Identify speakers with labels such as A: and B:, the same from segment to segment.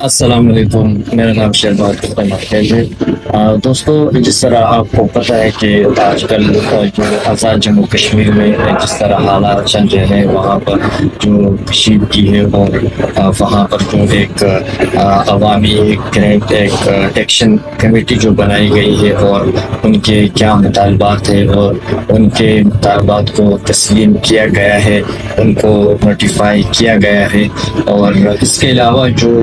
A: السلام علیکم، میرا نام شہباز خیل ہے۔ دوستو، جس طرح آپ کو پتہ ہے کہ آج کل جو آزاد جموں کشمیر میں جس طرح حالات چل رہے ہیں، وہاں پر جو کشیدگی ہے اور وہاں پر جو ایک عوامی ایک ایکشن کمیٹی جو بنائی گئی ہے اور ان کے کیا مطالبات ہیں اور ان کے مطالبات کو تسلیم کیا گیا ہے، ان کو نوٹیفائی کیا گیا ہے، اور اس کے علاوہ جو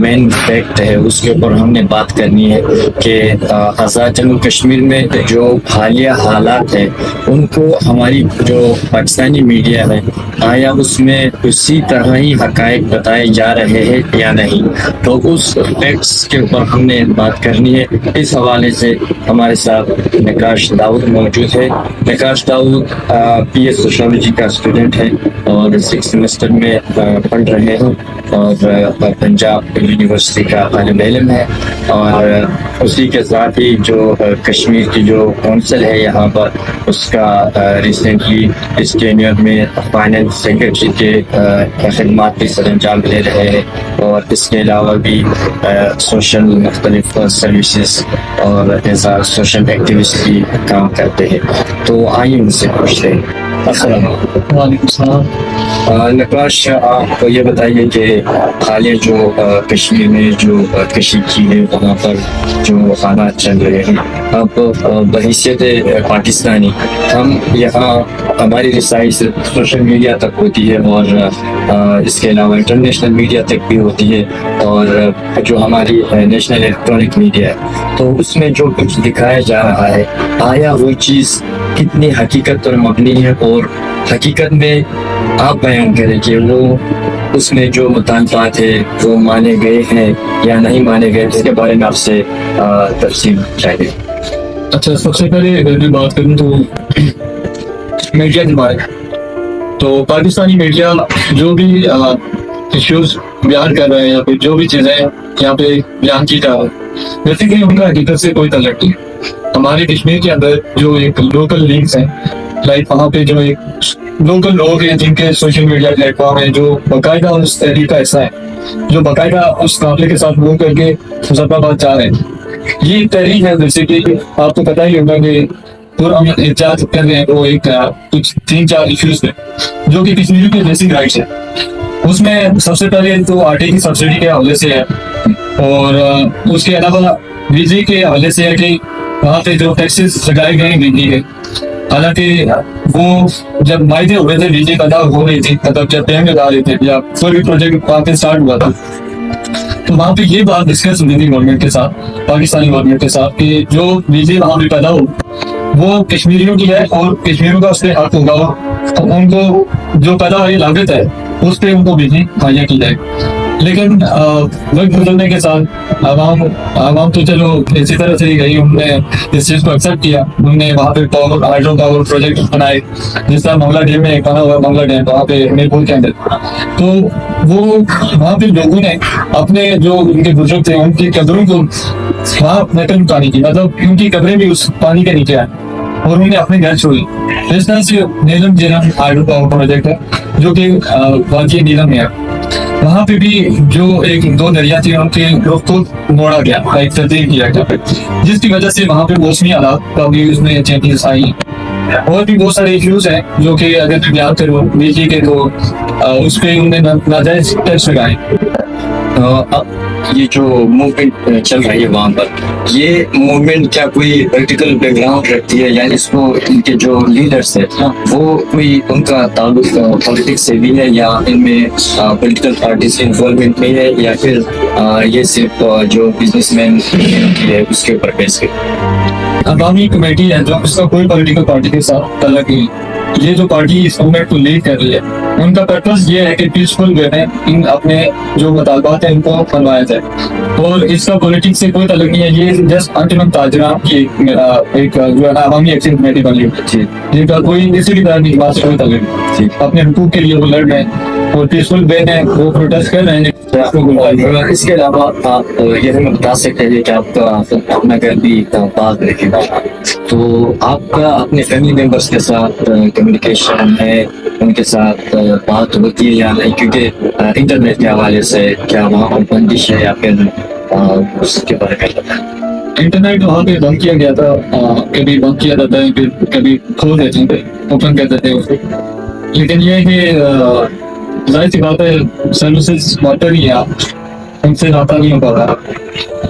A: مین فیکٹ ہے اس کے اوپر ہم نے بات کرنی ہے کہ آزاد جموں کشمیر میں جو حالیہ حالات ہیں ان کو ہماری جو پاکستانی میڈیا ہے آیا اس میں اسی طرح ہی حقائق بتائے جا رہے ہیں یا نہیں، تو اس فیکٹس کے اوپر ہم نے بات کرنی ہے۔ اس حوالے سے ہمارے ساتھ نکاش داؤد موجود ہے۔ نکاش داؤد پی ایس سوشولوجی کا اسٹوڈنٹ ہے اور 6 سیمسٹر میں پڑھ رہے ہیں اور پنجاب یونیورسٹی کا طالب علم ہے، اور اسی کے ساتھ ہی جو کشمیر کی جو کونسل ہے یہاں پر اس کا ریسنٹلی اس ٹینیور میں فائنانس سیکرٹری کے خدمات بھی سر انجام دے رہے ہیں، اور اس کے علاوہ بھی سوشل مختلف سروسز اور ایز آ سوشل ایکٹیوسٹ بھی کام کرتے ہیں۔ تو آئیے ان سے پوچھتے ہیں۔ السلام علیکم۔
B: وعلیکم السلام۔
A: نقاش، آپ یہ بتائیے کہ حالیہ جو کشمیر میں جو کشیدگی ہے وہاں پر جو حالات چل رہے ہیں، اب بحیثیت پاکستانی ہم یہاں ہماری رسائی صرف سوشل میڈیا تک ہوتی ہے اور اس کے علاوہ انٹرنیشنل میڈیا تک بھی ہوتی ہے، اور جو ہماری نیشنل الیکٹرانک میڈیا ہے تو اس میں جو کچھ دکھایا جا رہا ہے آیا وہ چیز کتنی حقیقت پر مبنی ہے، اور حقیقت میں آپ بیان کریں کہ وہ اس میں جو مطالبات ہے وہ مانے گئے ہیں یا نہیں مانے گئے، اس کے بارے میں آپ سے تفصیل چاہیے۔
B: اچھا، سب سے پہلے اگر میں بات کروں تو میڈیا کے بارے میں، تو پاکستانی میڈیا جو بھی ایشوز بیان کر رہے ہیں یا پھر جو بھی چیزیں یہاں پہ بیان کی جا رہی ہے، بیسیکلی ان کا حقیقت سے کوئی تعلق نہیں۔ ہمارے کشمیر کے اندر جو ایک لوکل لیگز ہیں، لائک وہاں پہ جو ایک لوکل لوگ ہیں جن کے سوشل میڈیا پلیٹ فارم ہے، جو باقاعدہ اس تحریک کا حصہ ہے، جو باقاعدہ اس قافلے کے ساتھ موو کر کے مظفر آباد جا رہے ہیں۔ یہ تحریک ہے، جیسے کہ آپ کو پتہ ہی ہوگا کہ ہم احتجاج کر رہے ہیں وہ ایک کچھ 3-4 ایشوز پہ جو کہ کشمیریوں کے بیسک رائٹس ہیں۔ اس میں سب سے پہلے تو آٹے کی سبسڈی کے حوالے سے ہے، اور اس کے علاوہ بجلی کے حوالے سے ہے کہ وہاں پہ جو ٹیکسز لگائے گئے ہیں بجلی کے، حالانکہ وہ جب معاہدے ہوئے تھے بجلی ادا ہو رہی تھی، مطلب جب ٹائم لگا رہے تھے یا کوئی بھی پروجیکٹ وہاں پہ اسٹارٹ ہوا تھا، تو وہاں پہ یہ بات ڈسکس ہوئی تھی گورنمنٹ کے ساتھ، پاکستانی گورنمنٹ کے ساتھ، کہ جو بجلی وہاں پہ پیدا ہو وہ کشمیریوں کی ہے اور کشمیریوں کا اس پہ حق ہوگا، اور ان کو جو پیدا ہوئی لاگت ہے اس پہ ان کو بجلی مہیا کی جائے۔ لیکن وقت بدلنے کے ساتھ عوام تو چلو اسی طرح سے ہی گئی، انہوں نے اس چیز کو ایکسیپٹ کیا، انہوں نے وہاں پہ ہائیڈرو پاور پروجیکٹ بنائے، جس طرح منگلا ڈیم میں بنا ہوا منگلا ڈیم وہاں پہ میرپور کے اندر، تو وہ وہاں پہ لوگوں نے اپنے جو ان کے بزرگ تھے ان کی قبروں کو وہاں نقل پانی کی، مطلب ان کی قبریں بھی اس پانی کے نیچے آئیں اور انہوں نے اپنے گھر چھوڑی۔ اس طرح سے نیلم جیلم ہائیڈرو پاور پروجیکٹ ہے جو کہ واقعی نیلم میں ہے، وہاں پہ بھی جو 2 دریا تھے ان کے رخ کو موڑا گیا، ایک تبدیل کیا گیا، جس کی وجہ سے وہاں پہ موسمی حالات کا بھی اس میں چینجز آئی۔ اور بھی بہت سارے ایشوز ہیں جو کہ اگر بیان کرو بجلی کے تو اس پہ انہوں نے ناجائز ٹیکس لگائے۔
A: یہ جو موومنٹ چل رہی ہے وہاں پر، یہ موومنٹ کیا کوئی پولیٹیکل بیک گراؤنڈ رکھتی ہے، یعنی اس کو ان کے جو لیڈرس ہیں وہ کوئی ان کا تعلق پالیٹکس سے بھی ہے، یا ان میں پولیٹیکل پارٹیز کی انوالومنٹ نہیں ہے، یا پھر یہ صرف جو بزنس مین ہے اس کے اوپر بیس ہے؟
B: عوامی کمیٹی ہے جو اس کا کوئی پولیٹیکل پارٹی کے ساتھ تعلق نہیں۔ یہ جو پارٹی اس موومنٹ کو لیڈ کر رہی ہے ان کا پرپز یہ ہے کہ پیسفل وے میں ان اپنے جو مطالبات ہیں ان کو منوایا جائے، اور اس کا پولیٹکس سے کوئی تعلق نہیں ہے۔ یہ جسٹ انٹرم تاجران کی ایک جو ہے نا عوامی ایکشن کمیٹی بن رہی ہے، جن کا کوئی کسی بھی طرح کی بات سے کوئی تعلق نہیں، اپنے حقوق کے لیے وہ لڑ رہے ہیں۔ اور پیسفل وے میں وہ پروٹیسٹ کر رہے ہیں.
A: اور اس کے علاوہ آپ یہ ہمیں بتا سکتے ہیں کہ آپ کا اپنا گھر بھی بعد رکھے گا، تو آپ کا اپنے فیملی ممبرس کے ساتھ کمیونیکیشن ہے، ان کے ساتھ بات ہوتی ہے یا نہیں؟ کیونکہ انٹرنیٹ کے حوالے سے کیا وہاں بندش ہے یا پھر اس کے بارے میں بتائیں.
B: انٹرنیٹ وہاں پہ بند کیا گیا تھا، کبھی بند کیا جاتا ہے، پھر کبھی کھول دیتے ہیں، اوپن کر دیتے ہیں اسے. لیکن یہ ہے کہ ظاہر سی بات ہے سروسز واٹر ہی ہے، ان سے رابطہ نہیں ہو پاتا.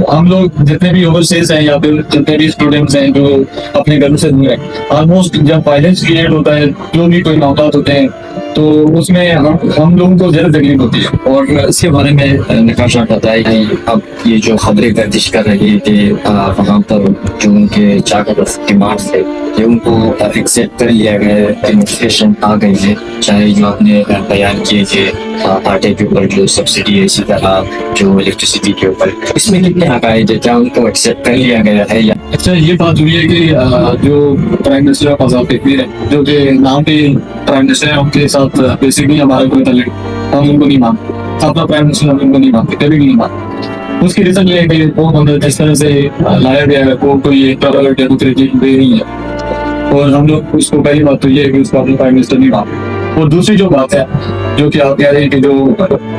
B: ہم لوگ جتنے بھی اوورسیز ہیں یا پھر جتنے بھی اسٹوڈنٹس ہیں جو اپنے گھروں سے دور ہیں، آلموسٹ جب وائلنس کریٹ ہوتا ہے، جو بھی کوئی معاملات ہوتے ہیں، تو اس میں ہم لوگوں کو زیادہ تکلیف ہوتی ہے.
A: اور اس کے بارے میں نقاش آپ بتائیں کہ اب یہ جو خبریں گردش کر رہی ہے کہ وہاں پر جو ان کے چارٹر آف ڈیمانڈس ہے کہ ان کو ایکسیپٹ کر لیا گیا ہے، کہ نوٹیفکیشن آ گئی ہے، چاہے جو آپ نے بیان کیے کہ آٹے کے اوپر جو سبسڈی ہے، اسی طرح جو الیکٹریسٹی کے اوپر، اس میں کتنے عقائد ہے؟ کیا ان کو ایکسیپٹ کر لیا گیا ہے یا؟
B: اچھا، یہ بات ہوئی ہے کہ جو prime minister of Azad Kashmir ہے، جو کہ نام پہ پرائم منسٹر ہے، ان کے ساتھ بیسکلی ہمارا کوئی تعلق، ہم ان کو نہیں مانتے. اپنا پرائم منسٹر ہم ان کو نہیں مانتے، کبھی بھی نہیں مانتے. اس کی ریزن یہ ہے کہ وہ بندہ جس طرح سے لایا گیا ہے وہ کوئی ایک ڈیموکریٹک وے نہیں ہے، اور ہم لوگ اس کو پہلی بات تو یہ ہے کہ اس کو اپنا پرائم منسٹر نہیں مانتے. اور دوسری جو بات ہے جو کہ آپ کہہ رہے ہیں کہ جو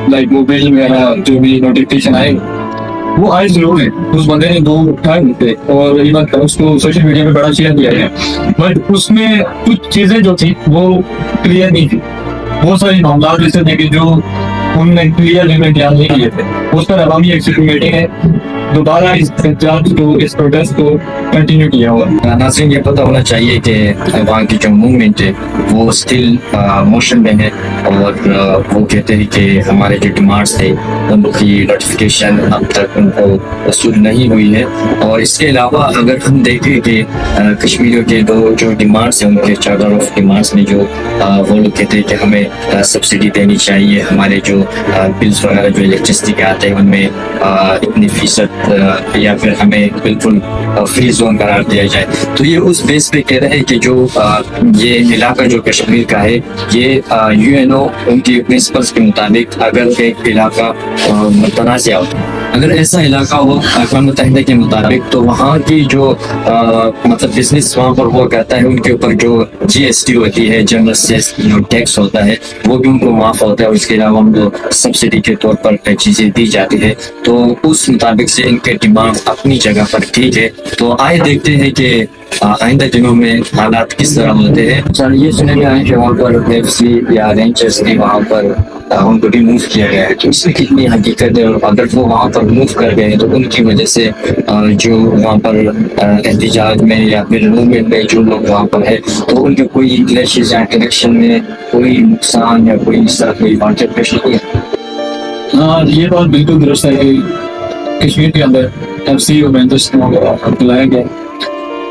B: لائک وہ بل وغیرہ جو بھی نوٹیفکیشن آئے، وہ آئے ضرور ہے، اس بندے نے دو اٹھائے ہوتے اور ایون اس کو سوشل میڈیا میں بڑا شیئر کیا گیا، بٹ اس میں کچھ چیزیں جو تھی وہ کلیئر نہیں تھی. بہت سارے معاملات ایسے تھے کہ جو ان نے کلیئر وے میں بیان نہیں کیے تھے. اس پر عوامی ایکسیکیوٹیو میٹنگ ہے، دوبارہ اس احتجاج کو، اس پروٹیسٹ کو کنٹینیو کیا ہوا.
A: ناظرین، یہ پتہ ہونا چاہیے کہ وہاں کی جو موومنٹ ہے وہ اسٹل موشن میں ہے، اور وہ کہتے ہیں کہ ہمارے جو ڈیمانڈس تھے ان کی نوٹیفکیشن اب تک ان کو وصول نہیں ہوئی ہے. اور اس کے علاوہ اگر ہم دیکھیں کہ کشمیریوں کے دو جو ڈیمانڈس ہیں، ان کے چارٹر آف ڈیمانڈس میں جو وہ لوگ کہتے ہیں کہ ہمیں سبسڈی دینی چاہیے، ہمارے جو بلز وغیرہ جو الیکٹریسٹی کے آتے ہیں ان میں اتنی فیصد یا پھر ہمیں بالکل فری زون قرار دیا جائے. تو یہ اس بیس پہ کہہ رہے ہیں کہ جو یہ علاقہ جو کشمیر کا ہے، یہ یو این او ان کی پرنسپلس کے مطابق اگر ایک علاقہ متنازع ہو، اگر ایسا علاقہ ہو اقوام متحدہ کے مطابق، تو وہاں کی جو مطلب بزنس وہاں پر وہ کرتا ہے، ان کے اوپر جو جی ایس ٹی ہوتی ہے، جنرل سیس جو ٹیکس ہوتا ہے، وہ بھی ان کو معاف ہوتا ہے. اور اس کے علاوہ ان کو سبسڈی کے طور پر چیزیں دی جاتی ہے. تو اس مطابق سے ان کے ڈیمانڈ اپنی جگہ پر ٹھیک ہے. تو آئے دیکھتے ہیں کہ آئندہ دنوں میں حالات کس طرح ہوتے ہیں. سر، یہ سنے گیا ہے کہ وہاں پر ایف سی یا رینجرز نے وہاں پر ان کو ریموو کیا گیا ہے، تو اس میں کتنی حقیقت ہے؟ اور اگر وہ وہاں پر موو کر گئے تو ان کی وجہ سے جو وہاں پر احتجاج میں یا پھر موومنٹ میں جو لوگ وہاں پر ہے، تو ان کے کوئی کلیشز یا انٹریکشن میں کوئی نقصان یا کوئی اس طرح کوئی واقعہ پیش نہیں ہے؟
B: ہاں، یہ بات بالکل درست ہے کہ کشمیر کے اندر ایف سی اور رینجرز کو بلایا گیا،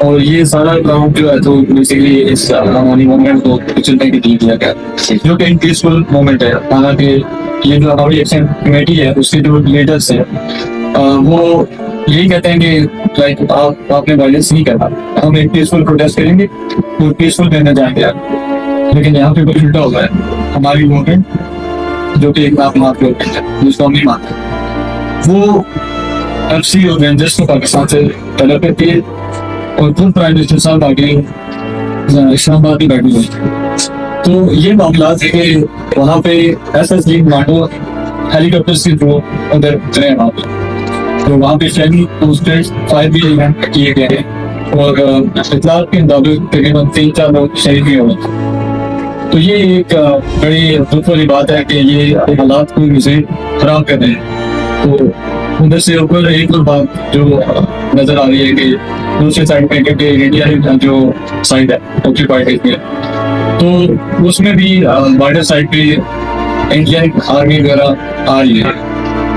B: اور یہ سارا کام جو ہے تو بیسیکلی اس عوامی موومنٹ کو کچلنے کے لیے کیا گیا، جو کہ پیسفل موومنٹ ہے. حالانکہ یہ جو عوامی ایکشن کمیٹی ہے، اس کے جو لیڈرس ہیں وہ یہی کہتے ہیں کہ لائک آپ نے وائلنس نہیں کرنا، ہم ایک پیسفل پروٹیسٹ کریں گے اور پیسفل کرنے جائیں گے. لیکن یہاں پہ کچھ الٹا ہوتا ہے. ہماری موومنٹ جو کہ ایک ناپمات گورنمنٹ ہے جس کو ہم نہیں مانتے، وہ ایف سی اور رینجرز کو پاکستان سے طلب کرتی ہے، اور خود پرائم منسٹر صاحب آگے اسلام آباد میں بیٹھے ہوئے. تو یہ معاملات ہے کہ وہاں پہ ایس ایس جی کمانڈو ہیلی کاپٹر کے تھرو ادھر چلے وہاں پہ، تو وہاں پہ فیملی پوسٹرز فائر بھی کیے گئے ہیں، اور اطلاعات کے مطابق تقریباً 3-4 لوگ شہید بھی ہوئے. تو یہ ایک بڑی دکھ والی بات ہے کہ یہ حالات کو مزید خراب کر رہے ہیں. تو ادھر سے اوپر ایک اور بات جو نظر آ رہی ہے کہ دوسرے سائڈ پہ کہ انڈیا جو سائڈ ہے آکوپائڈ کشمیر، تو اس میں بھی بارڈر سائڈ پہ انڈین آرمی وغیرہ آ رہی ہے.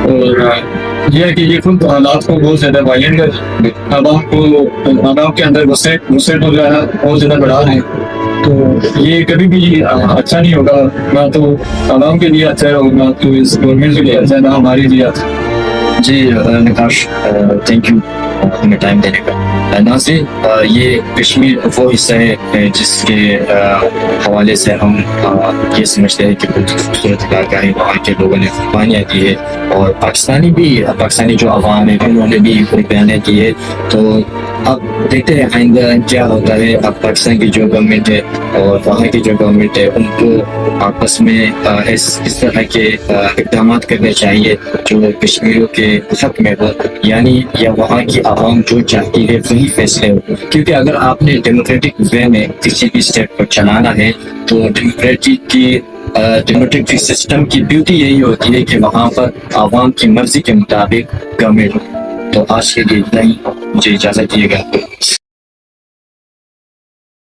B: اور یہ ہے کہ یہ خود حالات کو بہت زیادہ وائلنٹ کر عوام کے اندر غصے کو جو ہے بہت زیادہ بڑھا رہے ہیں. تو یہ کبھی بھی اچھا نہیں ہوگا، نہ تو عوام کے لیے اچھا ہوگا، نہ تو اس گورنمنٹ کے لیے اچھا، نہ ہمارے لیے اچھا.
A: جی نقاش، تھینک یو. ہمیں ٹائم دینے کا. ناظرین یہ کشمیر وہ حصہ ہے جس کے حوالے سے ہم یہ سمجھتے ہیں کہ بہت خوبصورت علاقہ ہے, وہاں کے لوگوں نے قربانیاں دی ہے اور پاکستانی جو عوام ہے انہوں نے بھی قربانیاں دی ہے. تو اب دیکھتے ہیں آئندہ کیا ہوتا ہے. اب پاکستان کی جو گورنمنٹ ہے اور وہاں کی جو گورنمنٹ ہے ان کو آپس میں اس طرح کے اقدامات کرنے چاہیے جو کشمیریوں کے حق میں ہو, یعنی یا وہاں کی عوام جو چاہتی ہے وہی فیصلے ہو. کیونکہ اگر آپ نے ڈیموکریٹک وے میں کسی بھی اسٹیٹ کو چلانا ہے تو ڈیموکریٹک سسٹم کی بیوٹی یہی ہوتی ہے کہ وہاں پر عوام کی مرضی کے مطابق گورنمنٹ ہو. تو آج کے لیے اتنا ہی, مجھے اجازت دیے گا.